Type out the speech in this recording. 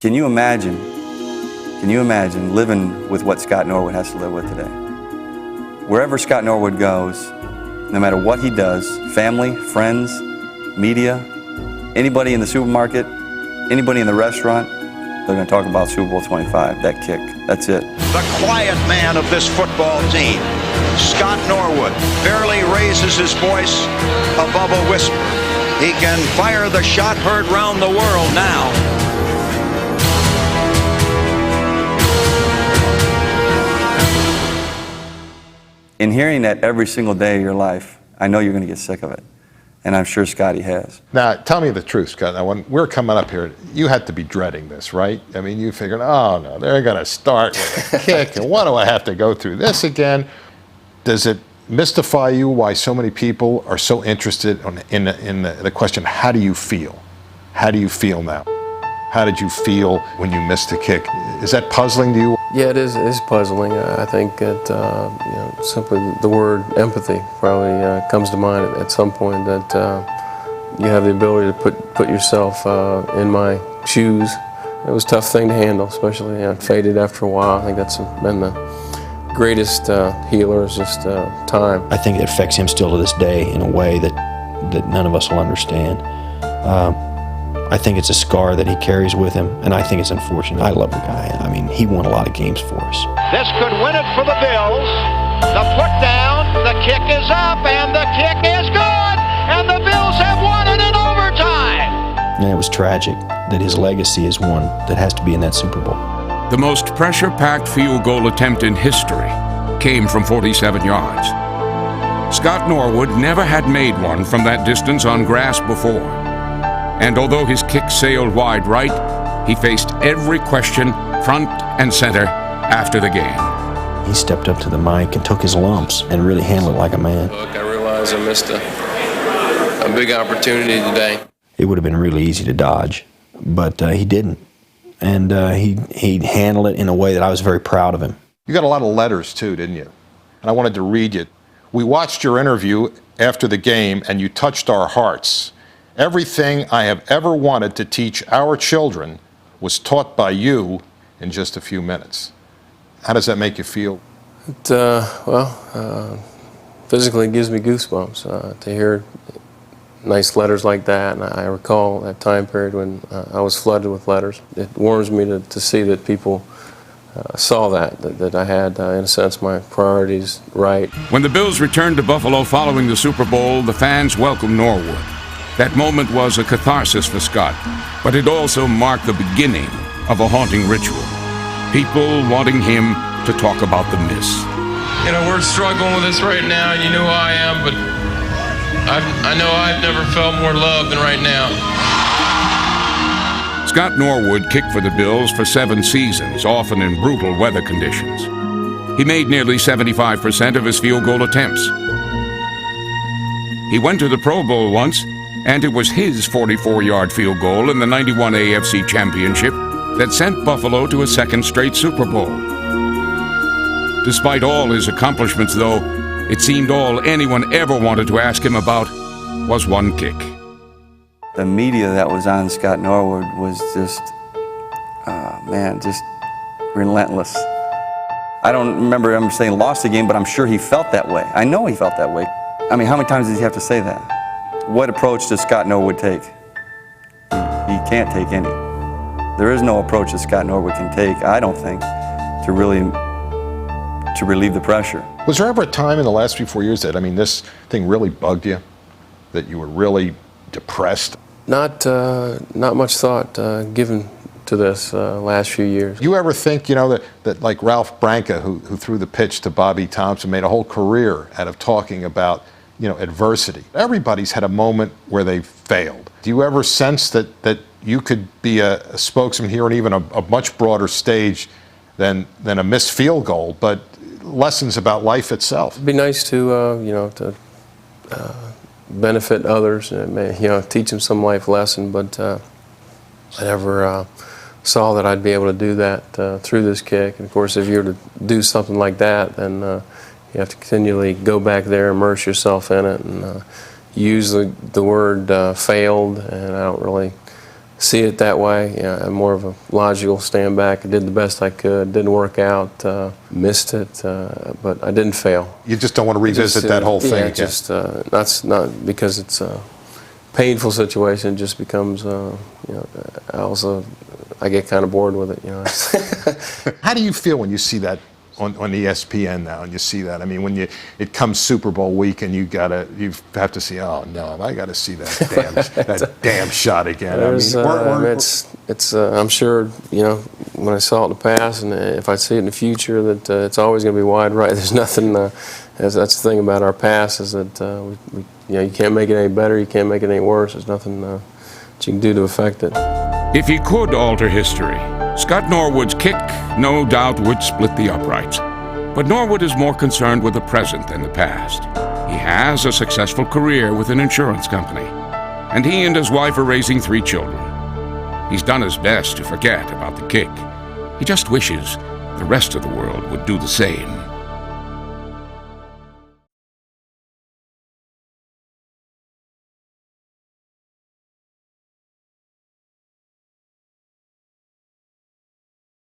Can you imagine living with what Scott Norwood has to live with today? Wherever Scott Norwood goes, no matter what he does, family, friends, media, anybody in the supermarket, anybody in the restaurant, they're going to talk about Super Bowl 25, that kick. That's it. The quiet man of this football team, Scott Norwood, barely raises his voice above a whisper. He can fire the shot heard round the world now. In hearing that every single day of your life, I know you're going to get sick of it. And I'm sure Scotty has. Now, tell me the truth, Scott. Now, when we're coming up here, you had to be dreading this, right? I mean, you figured, oh, no, they're going to start with a kick, and why do I have to go through this again? Does it mystify you why so many people are so interested in the question, how do you feel? How do you feel now? How did you feel when you missed a kick? Is that puzzling to you? Yeah, it is puzzling. I think that simply the word empathy probably comes to mind at some point, that you have the ability to put yourself in my shoes. It was a tough thing to handle, especially it faded after a while. I think that's been the greatest healer, is just time. I think it affects him still to this day in a way that none of us will understand. I think it's a scar that he carries with him, and I think it's unfortunate. I love the guy. I mean, he won a lot of games for us. This could win it for the Bills. The put down, the kick is up, and the kick is good, and the Bills have won it in overtime. And it was tragic that his legacy is one that has to be in that Super Bowl. The most pressure-packed field goal attempt in history came from 47 yards. Scott Norwood never had made one from that distance on grass before. And although his kick sailed wide right, he faced every question front and center after the game. He stepped up to the mic and took his lumps and really handled it like a man. Look, I realize I missed a big opportunity today. It would have been really easy to dodge, but he didn't. And he handled it in a way that I was very proud of him. You got a lot of letters too, didn't you? And I wanted to read you. We watched your interview after the game, and you touched our hearts. Everything I have ever wanted to teach our children was taught by you in just a few minutes. How does that make you feel? Physically it gives me goosebumps to hear nice letters like that. And I recall that time period when I was flooded with letters. It warms me to see that people saw that I had, in a sense, my priorities right. When the Bills returned to Buffalo following the Super Bowl, the fans welcomed Norwood. That moment was a catharsis for Scott, but it also marked the beginning of a haunting ritual. People wanting him to talk about the miss. You know, we're struggling with this right now, and you know who I am, but I know I've never felt more love than right now. Scott Norwood kicked for the Bills for 7 seasons, often in brutal weather conditions. He made nearly 75% of his field goal attempts. He went to the Pro Bowl once, and it was his 44-yard field goal in the '91 AFC Championship that sent Buffalo to a second straight Super Bowl. Despite all his accomplishments, though, it seemed all anyone ever wanted to ask him about was one kick. The media that was on Scott Norwood was just, just relentless. I don't remember him saying lost the game, but I'm sure he felt that way. I know he felt that way. I mean, how many times does he have to say that? What approach does Scott Norwood take? He can't take any. There is no approach that Scott Norwood can take, I don't think, to relieve the pressure. Was there ever a time in the last 3-4 years that, this thing really bugged you? That you were really depressed? Not much thought given to this last few years. You ever think, that like Ralph Branca, who threw the pitch to Bobby Thompson, made a whole career out of talking about adversity. Everybody's had a moment where they failed. Do you ever sense that you could be a spokesman here on even a much broader stage than a missed field goal, but lessons about life itself? It'd be nice to benefit others, and teach them some life lesson, but I never saw that I'd be able to do that through this kick. And of course, if you were to do something like that, then you have to continually go back there, immerse yourself in it, and use the word failed, and I don't really see it that way. You know, I'm more of a logical stand back. I did the best I could. Didn't work out. Missed it, but I didn't fail. You just don't want to revisit that whole thing yeah, again. just that's not because it's a painful situation. It just becomes, you know, I get kind of bored with it. You know. How do you feel when you see that on ESPN now, and you see that? I mean, when it comes Super Bowl week, and you have to see, oh no, I got to see that damn shot again. I'm sure, you know, when I saw it in the past, and if I see it in the future, that it's always going to be wide right. There's nothing. That's the thing about our past, is that you know, you can't make it any better, you can't make it any worse. There's nothing that you can do to affect it. If he could alter history, Scott Norwood's kick no doubt would split the uprights. But Norwood is more concerned with the present than the past. He has a successful career with an insurance company, and he and his wife are raising 3 children. He's done his best to forget about the kick. He just wishes the rest of the world would do the same.